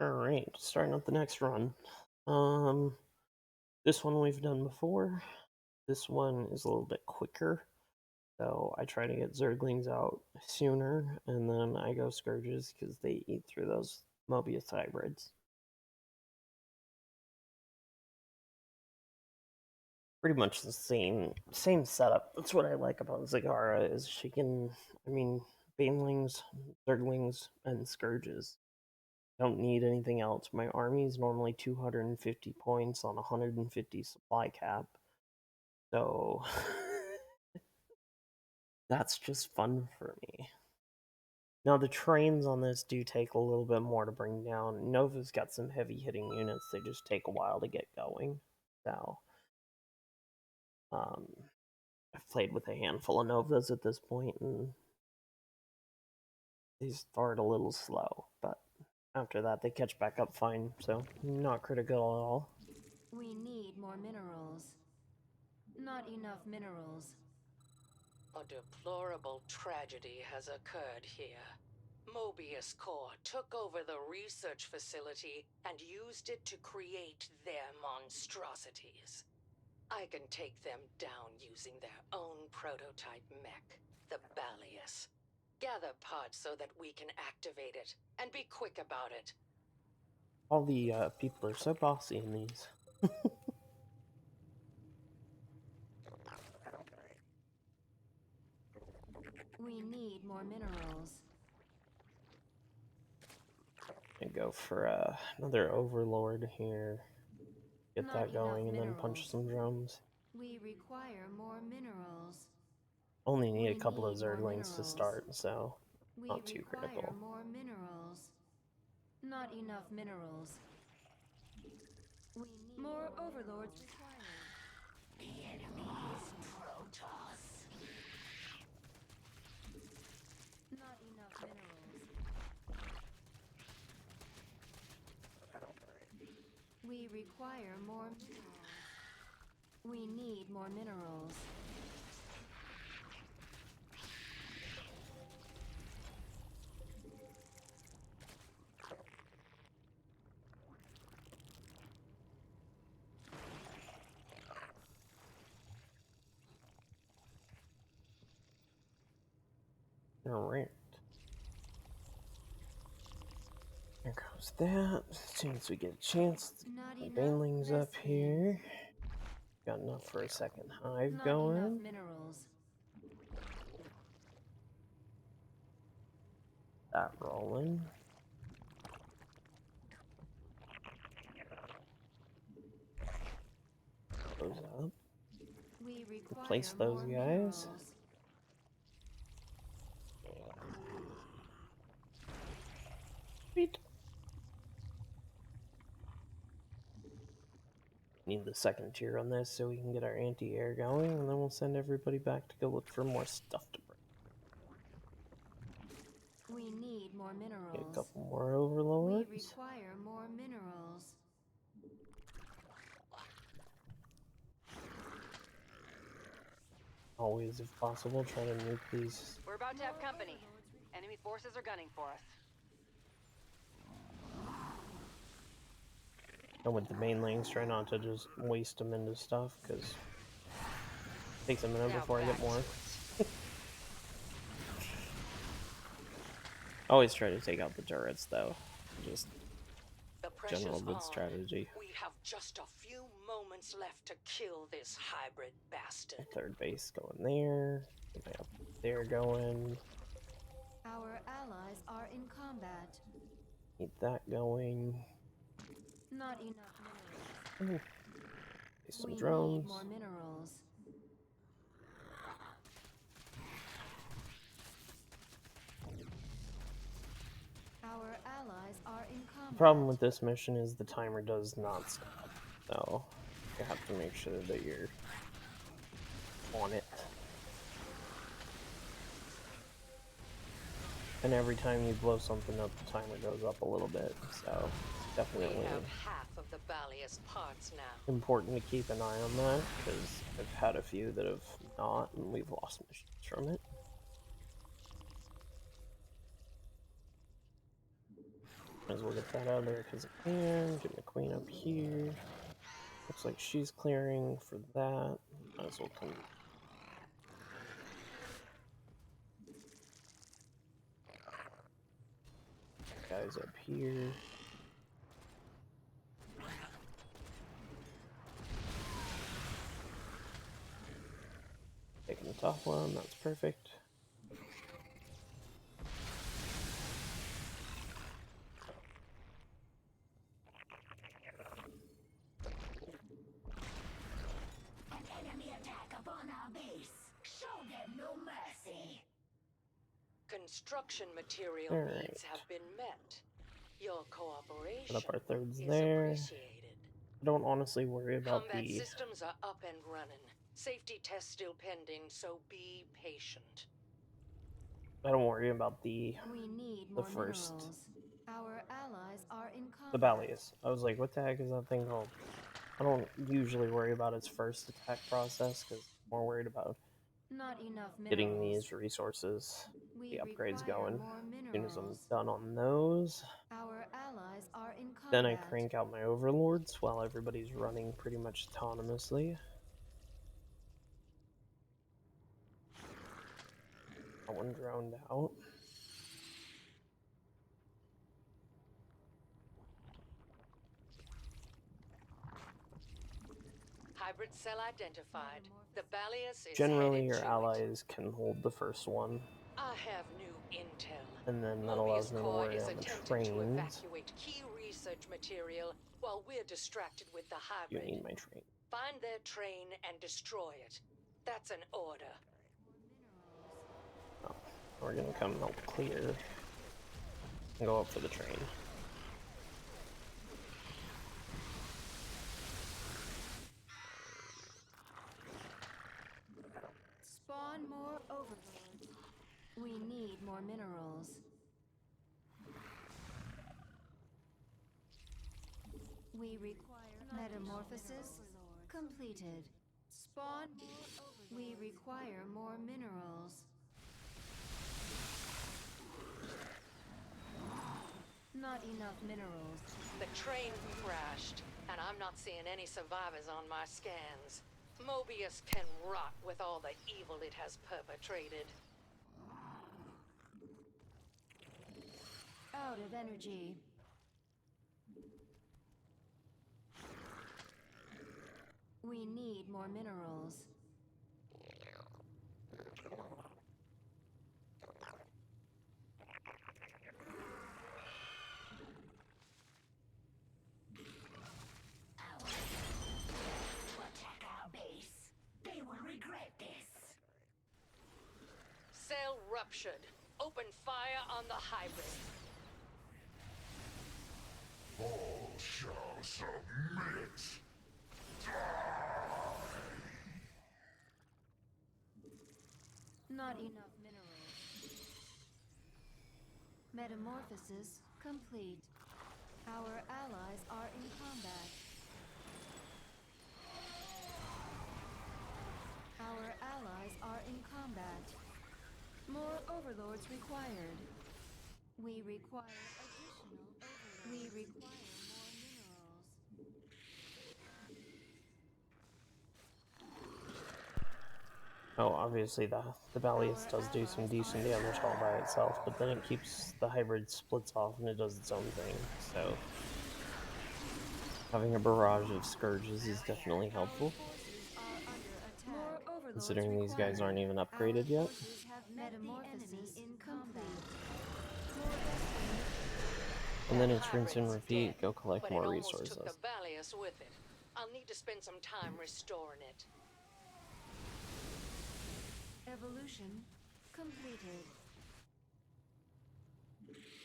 Alright, starting up the next run. Um, this one we've done before. This one is a little bit quicker, so I try to get Zerglings out sooner, and then I go Scourges because they eat through those Mobius hybrids. Pretty much the same setup. That's what I like about Zagara is she can, Banelings, Zerglings, and Scourges. Don't need anything else. My army is normally 250 points on 150 supply cap. So that's just fun for me. Now the trains on this do take a little bit more to bring down. Nova's got some heavy hitting units. They just take a while to get going. So I've played with a handful of Novas at this point, and they start a little slow, but after that they catch back up fine. So not critical at all. We need more minerals. Not enough minerals. A deplorable tragedy has occurred here. Mobius Corps took over the research facility and used it to create their monstrosities. I can take them down using their own prototype mech, the Balius. Gather parts so that we can activate it, and be quick about it. All the people are so bossy in these. We need more minerals. And go for another Overlord here. Get Not that enough going and then minerals. punch some drones. We require more minerals. Only need We a couple of need more Zerglings to minerals. start, so We not too require critical. more minerals. Not enough minerals. We need more overlords required. The enemy is Protoss. Not enough minerals. We require more minerals. We need more minerals. Alright. There goes that. As soon as we get a chance, Not the enough Banelings up mess here. Got enough for a second hive Not going. enough minerals. That rolling. Those up. We require Replace those more guys. minerals. Sweet. Need the second tier on this so we can get our anti-air going, and then we'll send everybody back to go look for more stuff to bring. We need more minerals. Get a couple more Overlords. We require more minerals. Always, if possible, try to nuke these. We're about to have company. Enemy forces are gunning for us. And with the Banelings, try not to just waste them into stuff, because it takes a minute Now before I get back more. to it. Always try to take out the turrets, though. Just The pressure's general good on. strategy. We have just a few moments left to kill this hybrid bastard. Third base going there. Get my up there going. Our allies are in combat. Keep that going. Not enough minerals. Some We drones. need more minerals. Our allies are in combat. The problem with this mission is the timer does not stop, so you have to make sure that you're on it. And every time you blow something up, the timer goes up a little bit, so it's definitely We have half of the Balius parts now. important to keep an eye on that, because I've had a few that have not, and we've lost missions from it. Might as well get that out of there because I can. Get my queen up here. Looks like she's clearing for that. Might as well come. Guys up here. Taking the top one, that's perfect. An enemy attack upon our base. Show them no mercy. Construction material Alright. needs have been met. Your Put cooperation up our thirds is there. appreciated. I don't honestly worry about Combat the... systems are up and running. Safety tests still pending, so be patient. I don't worry about the We need more first... minerals. Our allies are in combat. The Balius. I was like, what the heck is that thing called? I don't usually worry about its first attack process, because I'm more worried about Not enough minerals. getting these resources, We the upgrades require going. more As soon as I'm minerals. done on those, Our allies are in combat. then I crank out my overlords while everybody's running pretty much autonomously. That one drowned out. Hybrid cell identified. The Balius is Generally, headed your to allies can hold the first one, it. I have new intel. and then that allows Mobius me to Corps worry is on the attempting to trains. evacuate key research material while we're distracted with the You hybrid. need my train. Find their train and destroy it. That's an order. Oh, we're gonna come help clear and go up for the train. Spawn more overlords. We need more minerals. We require metamorphosis completed. Spawn more overlords. We require more minerals. Not enough minerals. The train crashed, and I'm not seeing any survivors on my scans. Mobius can rot with all the evil it has perpetrated. Out of energy. We need more minerals. To attack our base. They will regret this. Cell ruptured. Open fire on the hybrid. All shall submit. Not enough minerals. Metamorphosis complete. Our allies are in combat. Our allies are in combat. More overlords required. We require additional overlords. We require more minerals. Oh, obviously the Balius does do some decent damage all by itself, but then it keeps the hybrid splits off and it does its own thing, so having a barrage of scourges is definitely helpful, More overlords considering these guys aren't even Our upgraded yet. forces have met metamorphosis complete. And then it's rinse and repeat, go collect but more it almost resources. took the Balius with it. I'll need to spend some time restoring it. Evolution completed.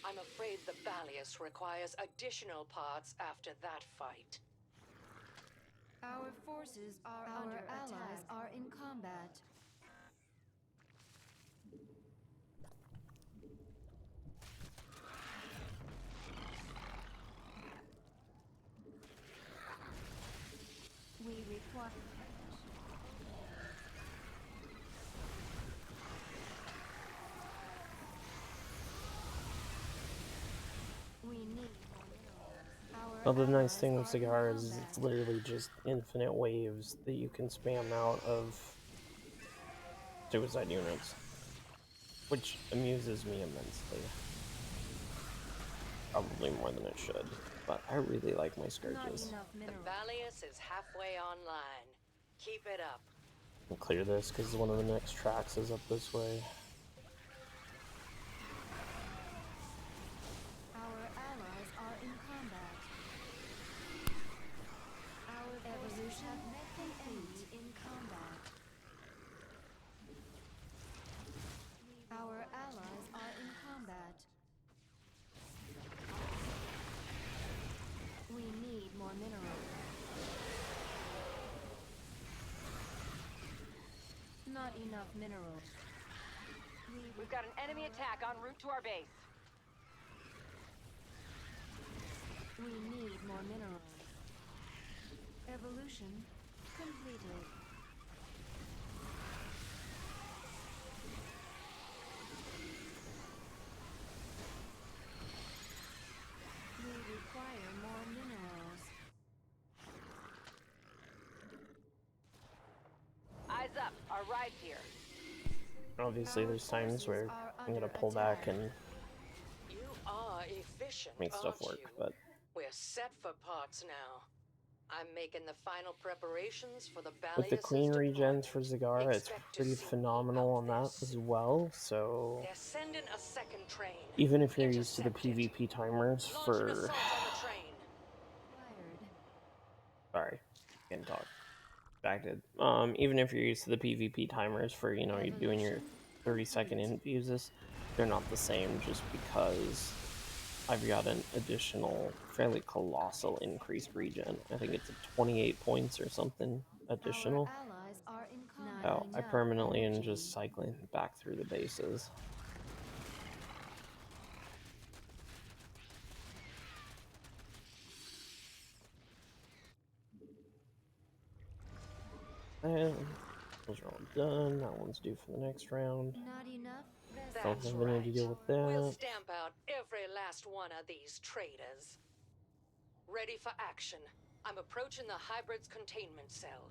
I'm afraid the Balius requires additional parts after that fight. Our forces are under attack. Our allies are in combat. We require... We need Well, the nice allies thing with are in Zagara is combat. it's literally just infinite waves that you can spam out of suicide units, which amuses me immensely. Probably more than it should, but I really like my Not scourges. enough The minerals. Valius is halfway online. Keep it up. I'll clear this because one of the next tracks is up this way. Our allies are in combat. Our evolution have met the enemy in combat. Our allies are in combat. We need more minerals. Not enough minerals. We've got an enemy attack en route to our base. We need more minerals. Evolution completed. We require more minerals. Eyes up, our ride's here. Obviously, Our there's times forces where are I'm gonna under pull back attack. and You are efficient, make stuff aren't work, you? but We're set for parts now. I'm making the final preparations for the with the Valius's clean regens for deployment. Zagara, it's Expect to pretty see me phenomenal out on there that as soon. well, so They're sending a second train. even if you're used to the Intercept it. PvP timers Launch an for... assault on the train. Fired. Sorry, can't talk. Distracted. Even if you're used to the PvP timers for, you know, you're doing your 30-second infuses, they're not the same just because I've got an additional fairly colossal increased regen. I think it's a 28 points or something additional. Our allies are in combat. Oh, I permanently am just cycling back through the bases. And those are all done. That one's due for the next round. Not enough. Don't That's have any to right. deal with We'll that. stamp out every last one of these traitors. Ready for action. I'm approaching the hybrid's containment cell.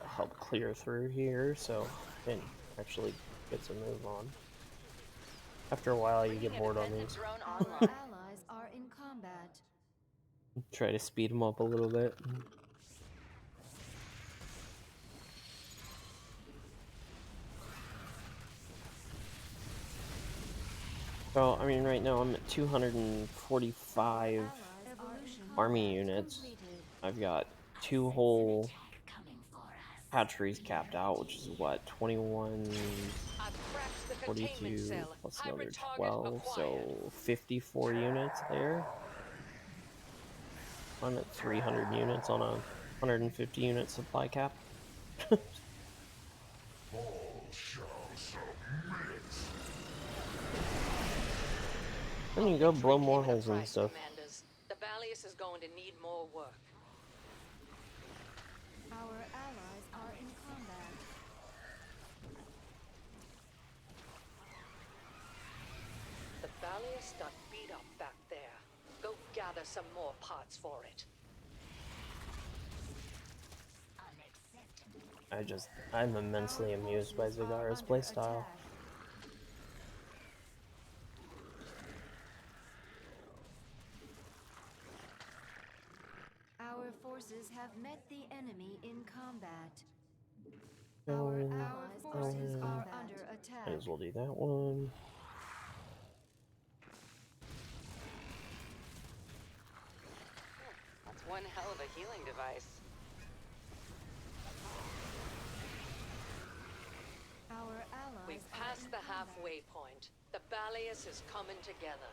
I'll help clear through here so I can actually get some move on. After a while, you get Bringing a bored on defensive these. drone Our online. allies are in combat. Try to speed them up a little bit. So, I mean, right now I'm at 245 Allies are in army combat. units. Completed. I've got 2 whole Coming for us. hatcheries capped out, which is what, 21, I've cracked the containment 42, cell. plus Hybrid another target 12, acquired. so 54 units there. I'm at 300 units on a 150 unit supply cap. All shall submit. Then you I'll go be blow trading more in a holes and price, stuff. Commanders. The Valius is going to need more work. Our allies are in combat. The Valius got beat up back there. Go gather some more parts for it. Unacceptable. I'm immensely amused by Zagara's playstyle. Our forces have met the enemy in combat. Our Our allies' forces are under attack. might as well do that one. That's one hell of a healing device. Our allies We've are passed in the combat. halfway point. The Valius is coming together.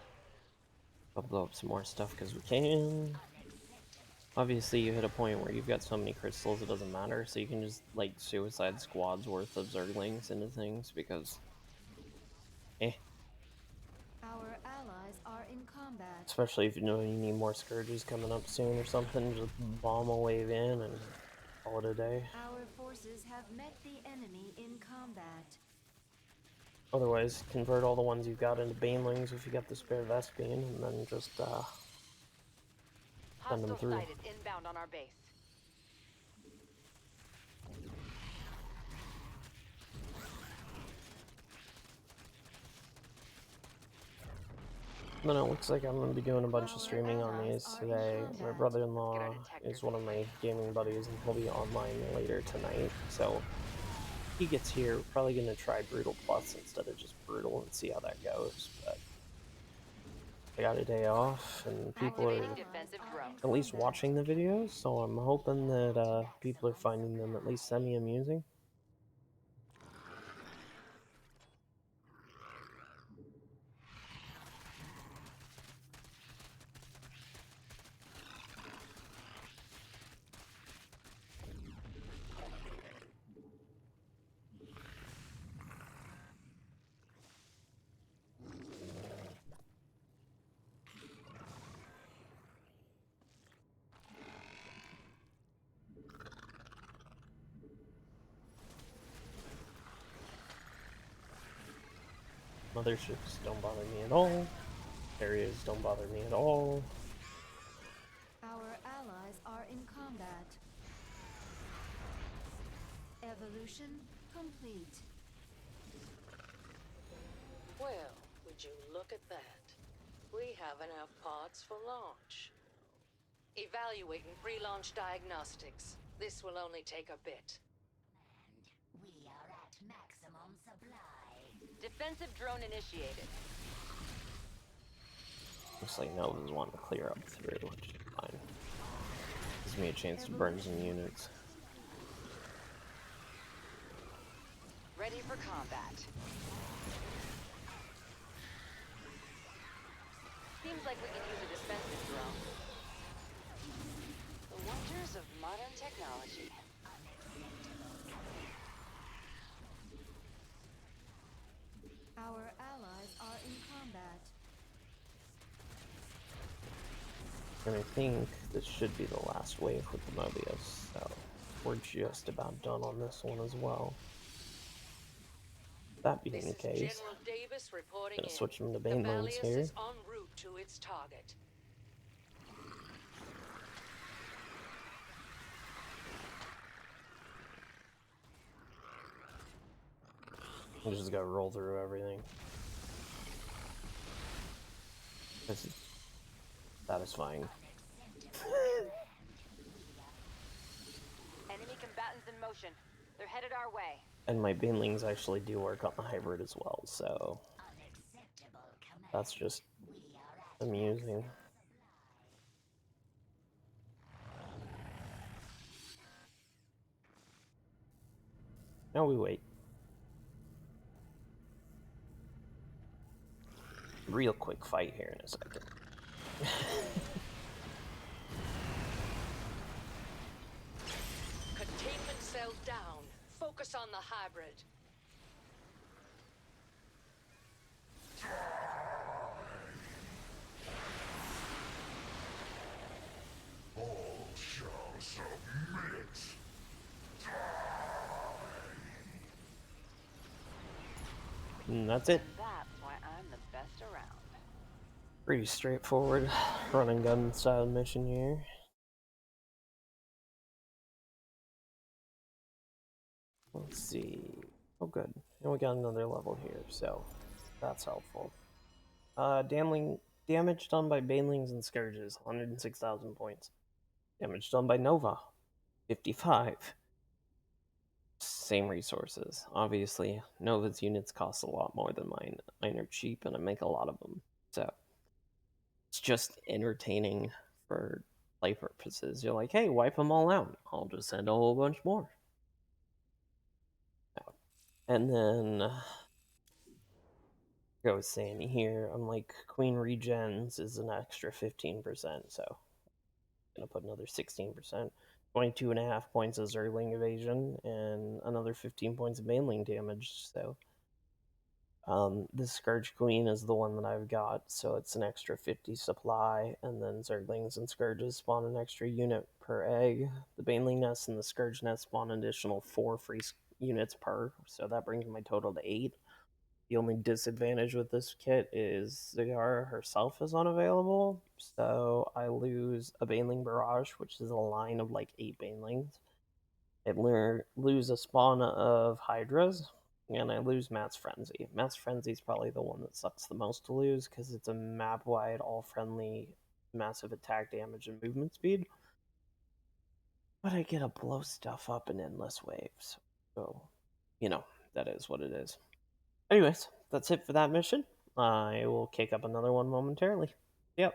I'll blow up some more stuff because we can. Obviously, you hit a point where you've got so many crystals it doesn't matter, so you can just, like, suicide squads worth of Zerglings into things because... Our allies are in combat. Especially if you know you need more Scourges coming up soon or something, just bomb a wave in and call it a day. Our forces have met the enemy in combat. Otherwise, convert all the ones you've got into banelings if you got the spare Vespine, and then just send them Hostile through. sighted inbound on our base. Then it looks like I'm going to be doing a bunch of streaming on these today. My brother-in-law is one of my gaming buddies, and he'll be online later tonight. So if he gets here, we're probably going to try Brutal Plus instead of just Brutal and see how that goes. But I got a day off, and people are at least watching the videos, so I'm hoping that people are finding them at least semi-amusing. Motherships don't bother me at all. Areas don't bother me at all. Our allies are in combat. Evolution complete. Well, would you look at that? We have enough parts for launch. Evaluating pre-launch diagnostics. This will only take a bit. And we are at maximum supply. Defensive drone initiated. Looks like Nova's wanting to clear up through, which is fine. Gives me a chance to burn some units. Ready for combat. Seems like we can use a defensive drone. The wonders of modern technology. Our allies are in combat. And I think this should be the last wave with the Mobius, so we're just about done on this one as well. That being the case, General Davis reporting I'm gonna in. switch them to The banelings Valius here. is en route to its target. We just gotta roll through everything. This is satisfying. Enemy combatants in motion. They're headed our way. And my banelings actually do work on the hybrid as well, so that's just amusing. Now we wait. Real quick fight here in a second. Containment cell down. Focus on the hybrid. All shall submit. And that's it. And that's why I'm the best around. Pretty straightforward run and gun style mission here. Let's see. Oh, good. And we got another level here, so that's helpful. Damage done by banelings and scourges, 106,000 points. Damage done by Nova, 55. Same resources. Obviously, Nova's units cost a lot more than mine. Mine are cheap, and I make a lot of them. So it's just entertaining for play purposes. You're like, hey, wipe them all out. I'll just send a whole bunch more. And then I was saying here, unlike Queen Regens is an extra 15%, so I'm gonna put another 16%. 22.5 points of Zergling evasion, and another 15 points of Baneling damage, so the Scourge Queen is the one that I've got, so it's an extra 50 supply, and then Zerglings and Scourges spawn an extra unit per egg. The Baneling Nest and the Scourge Nest spawn an additional 4 free units per, so that brings my total to 8. The only disadvantage with this kit is Zagara herself is unavailable, so I lose a Baneling Barrage, which is a line of like 8 Banelings. I lose a spawn of Hydras, and I lose Matt's Frenzy. Matt's Frenzy is probably the one that sucks the most to lose because it's a map wide, all friendly, massive attack damage and movement speed. But I get to blow stuff up in endless waves. So, that is what it is. Anyways, that's it for that mission. I will kick up another one momentarily. Yep.